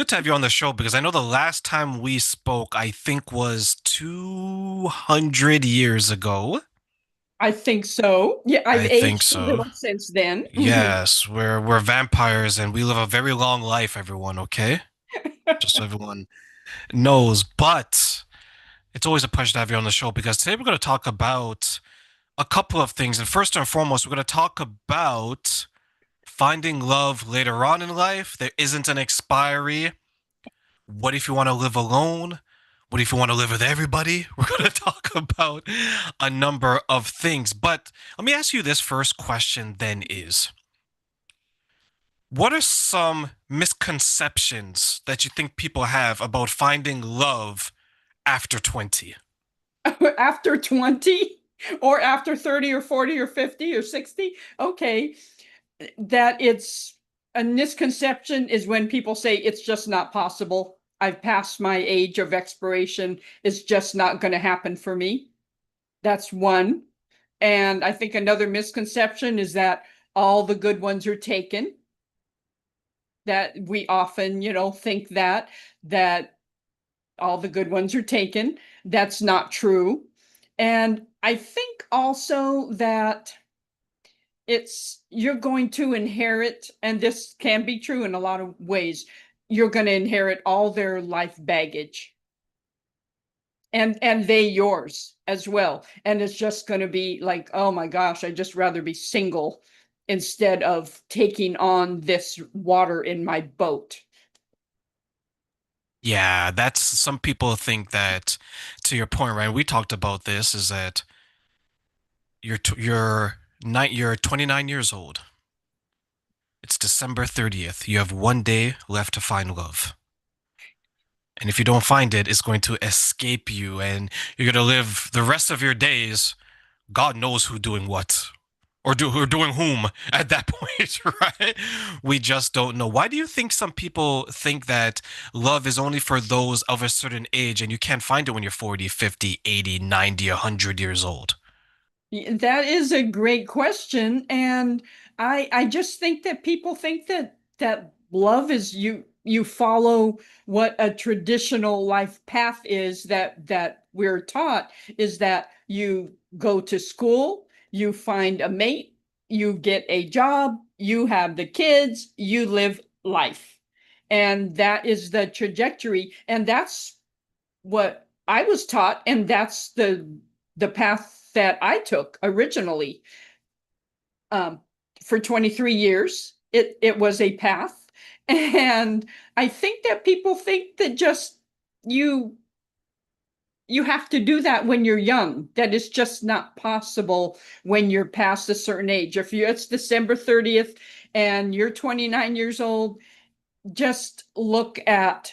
to have you on the show because I know the last time we spoke, I think was 200 years ago. I think so. Yeah, I've I think aged a so. little since then. Yes, we're vampires and we live a very long life, everyone, okay? Just so everyone knows. But it's always a pleasure to have you on the show because today we're going to talk about a couple of things. And first and foremost, we're going to talk about finding love later on in life. There isn't an expiry. What if you want to live alone? What if you want to live with everybody? We're going to talk about a number of things. But let me ask you this first question then is what are some misconceptions that you think people have about finding love after 20? After 20 or after 30 or 40 or 50 or 60, okay, that it's a misconception is when people say it's just not possible. I've passed my age of expiration. It's just not going to happen for me. That's one. And I think another misconception is that all the good ones are taken. That we often, think that all the good ones are taken. That's not true. And I think also that you're going to inherit, and this can be true in a lot of ways, you're going to inherit all their life baggage and they yours as well. And it's just going to be like, oh my gosh, I'd just rather be single instead of taking on this water in my boat. Yeah, that's some people think that to your point, right? We talked about this is that you're 29 years old. It's December 30th. You have one day left to find love. And if you don't find it, it's going to escape you and you're going to live the rest of your days. God knows who doing what or who are doing whom at that point, right? We just don't know. Why do you think some people think that love is only for those of a certain age and you can't find it when you're 40, 50, 80, 90, 100 years old? That is a great question, and I just think that people think that love is you follow what a traditional life path is that we're taught is that you go to school, you find a mate, you get a job, you have the kids, you live life. And that is the trajectory, and that's what I was taught, and that's the path that I took originally. Um, for 23 years, it was a path, and I think that people think that just you you have to do that when you're young. That is just not possible when you're past a certain age. If you it's December 30th and you're 29 years old, just look at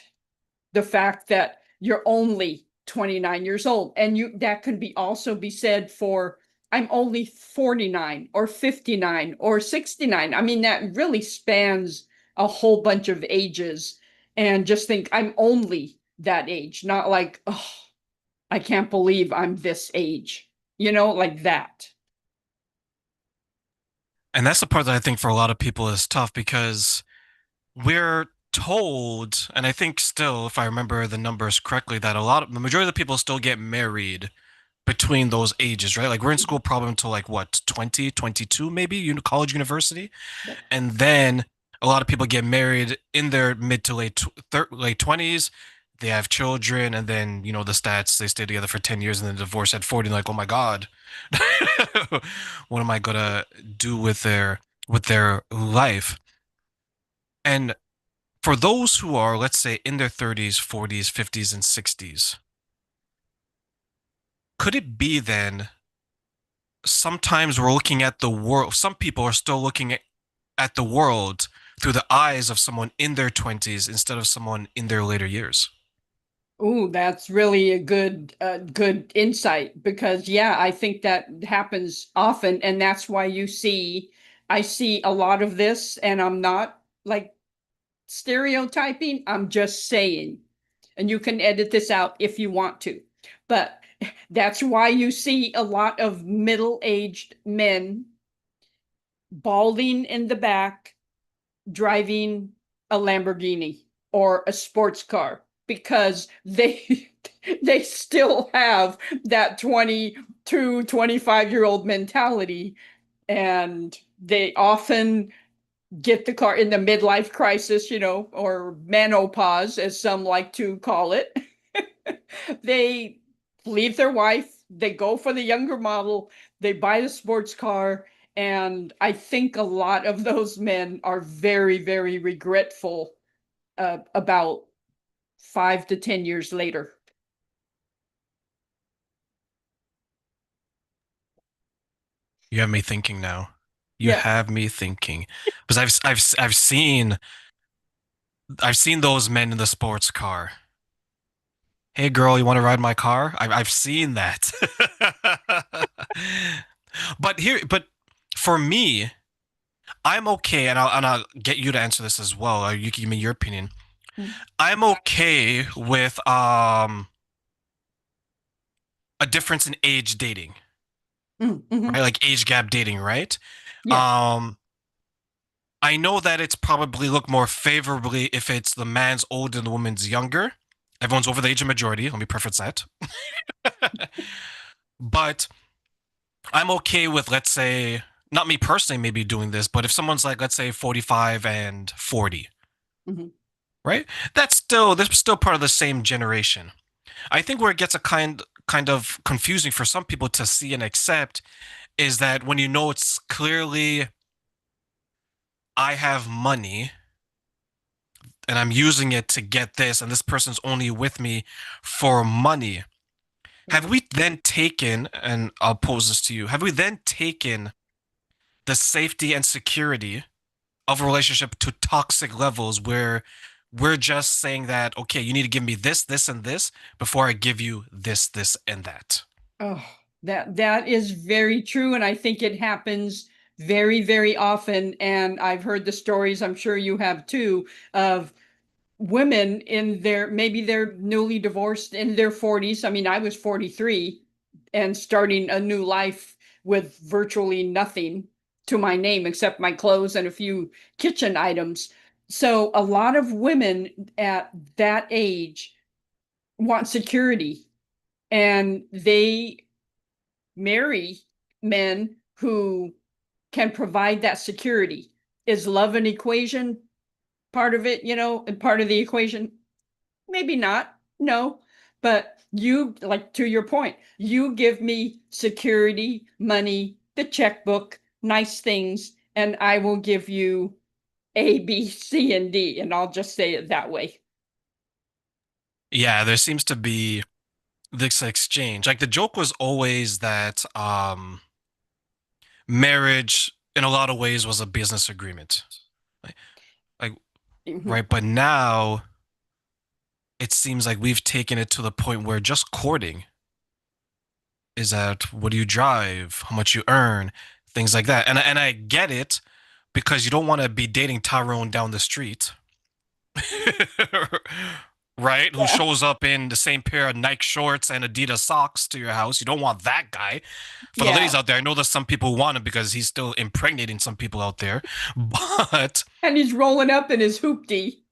the fact that you're only 29 years old, and you that can be also be said for I'm only 49 or 59 or 69. I mean, that really spans a whole bunch of ages. And just think I'm only that age, not like, oh, I can't believe I'm this age, like that. And that's the part that I think for a lot of people is tough because we're told, and I think still, if I remember the numbers correctly, that the majority of the people still get married between those ages, right? Like we're in school probably until like what, 20, 22, maybe, college, university. And then a lot of people get married in their mid to late 20s. They have children, and then the stats they stay together for 10 years and then divorce at 40. Like, oh my god, what am I gonna do with their life? And for those who are, let's say, in their 30s, 40s, 50s, and 60s, could it be then sometimes we're looking at the world? Some people are still looking at the world through the eyes of someone in their 20s instead of someone in their later years. Ooh, that's really a good insight because yeah, I think that happens often, and that's why I see a lot of this, and I'm not like stereotyping, I'm just saying. And you can edit this out if you want to. But that's why you see a lot of middle-aged men balding in the back driving a Lamborghini or a sports car because they they still have that 22, 25-year-old mentality, and they often get the car in the midlife crisis, or menopause, as some like to call it. They leave their wife, they go for the younger model, they buy the sports car, and I think a lot of those men are very, very regretful about 5 to 10 years later. You have me thinking now. You Yeah. have me thinking because I've seen those men in the sports car. Hey girl, you want to ride my car? I've seen that. But for me, I'm okay, and I'll get you to answer this as well. Or you can give me your opinion. Mm. I'm okay with a difference in age dating, right? Mhm. Like age gap dating, right? Yes. Um, I know that it's probably look more favorably if it's the man's older and the woman's younger. Everyone's over the age of majority. Let me preface that. But I'm okay with, let's say, not me personally, maybe doing this, but if someone's like, let's say, 45 and 40, Mhm. right? They're still part of the same generation. I think where it gets a kind of confusing for some people to see and accept is that when you know it's clearly I have money and I'm using it to get this, and this person's only with me for money. Have Right. we then taken, and I'll pose this to you, have we then taken the safety and security of a relationship to toxic levels where we're just saying that, okay, you need to give me this, this, and this before I give you this, this, and that? Oh, that is very true, and I think it happens very, very often. And I've heard the stories, I'm sure you have too, of women in their maybe they're newly divorced in their 40s. I mean, I was 43 and starting a new life with virtually nothing to my name except my clothes and a few kitchen items. So a lot of women at that age want security, and they marry men who can provide that security. Is love an equation part of it, and part of the equation? Maybe not. No. But you, like to your point, you give me security, money, the checkbook, nice things, and I will give you A, B, C, and D. And I'll just say it that way. Yeah, there seems to be this exchange. Like the joke was always that marriage in a lot of ways was a business agreement. Like, like Mhm. right, but now it seems like we've taken it to the point where just courting is that what do you drive, how much you earn, things like that. And I get it because you don't want to be dating Tyrone down the street. Right? Who Yeah. shows up in the same pair of Nike shorts and Adidas socks to your house. You don't want that guy. For the ladies Yeah. out there, I know there's some people who want him because he's still impregnating some people out there. But And he's rolling up in his hoopty.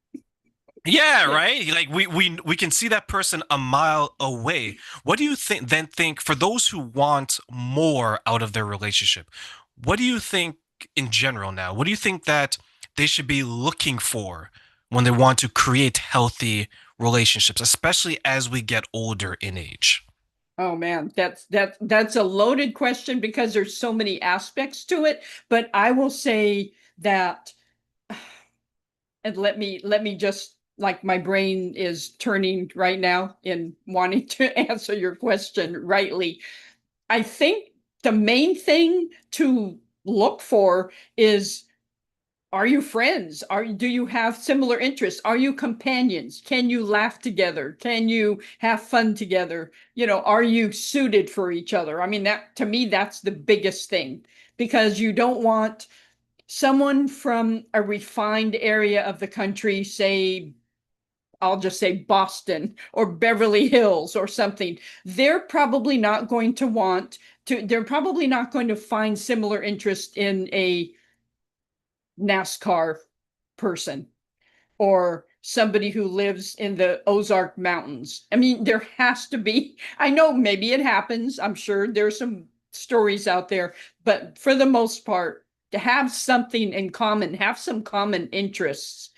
yeah, Yeah. right? Like we can see that person a mile away. What do you think for those who want more out of their relationship? What do you think in general now? What do you think that they should be looking for when they want to create healthy relationships, especially as we get older in age? Oh man, that's a loaded question because there's so many aspects to it. But I will say that, and let me just, like, my brain is turning right now in wanting to answer your question rightly. I think the main thing to look for is, are you friends? Do you have similar interests? Are you companions? Can you laugh together? Can you have fun together? Are you suited for each other? I mean, that to me, that's the biggest thing, because you don't want someone from a refined area of the country, say, I'll just say Boston or Beverly Hills or something. They're probably not going to find similar interest in a NASCAR person, or somebody who lives in the Ozark Mountains. I mean, there has to be, I know maybe it happens. I'm sure there's some stories out there, but for the most part, to have something in common, have some common interests.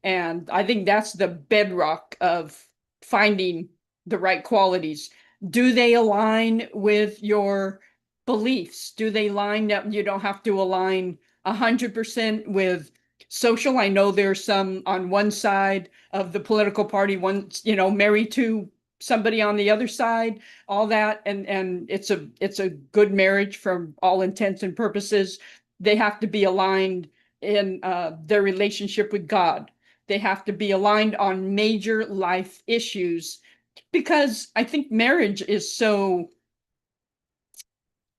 And I think that's the bedrock of finding the right qualities. Do they align with your beliefs? Do they line up? You don't have to align 100% with social. I know there's some on one side of the political party, one, married to somebody on the other side, all that, and it's a good marriage from all intents and purposes. They have to be aligned in their relationship with God. They have to be aligned on major life issues, because I think marriage is so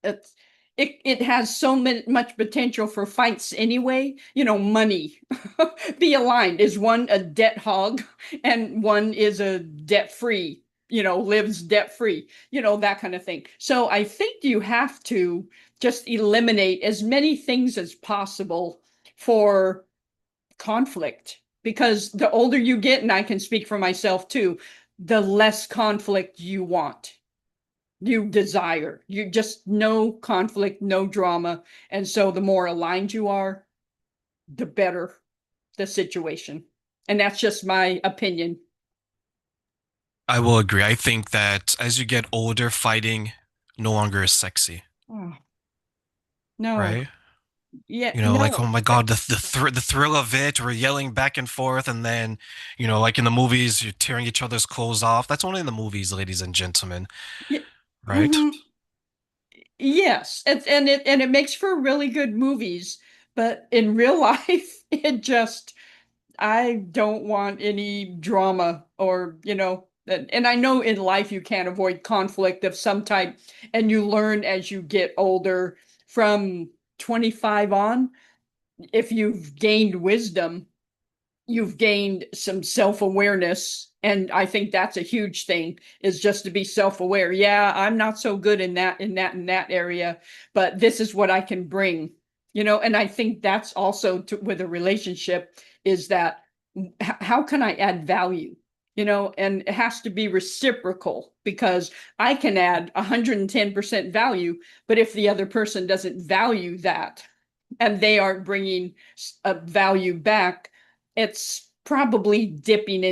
it's it has so much potential for fights anyway. Money. Be aligned. Is one a debt hog and one is a debt free, lives debt free, that kind of thing. So I think you have to just eliminate as many things as possible for conflict, because the older you get, and I can speak for myself too, the less conflict you want, you desire. You just no conflict, no drama. And so the more aligned you are, the better the situation. And that's just my opinion. I will agree. I think that as you get older, fighting no longer is sexy, Oh, no. right? Yeah, Like, oh no. my God, the thrill of it, we're yelling back and forth, and then, like in the movies, you're tearing each other's clothes off. That's only in the movies, ladies and gentlemen, Yeah, right? mhm. Yes, and it makes for really good movies, but in real life, it just I don't want any drama, or, and I know in life you can't avoid conflict of some type, and you learn as you get older from 25 on. If you've gained wisdom, you've gained some self-awareness. And I think that's a huge thing, is just to be self-aware. Yeah, I'm not so good in that area, but this is what I can bring, and I think that's also with a relationship, is that how can I add value? And it has to be reciprocal, because I can add 110% value, but if the other person doesn't value that and they aren't bringing a value back, it's probably dipping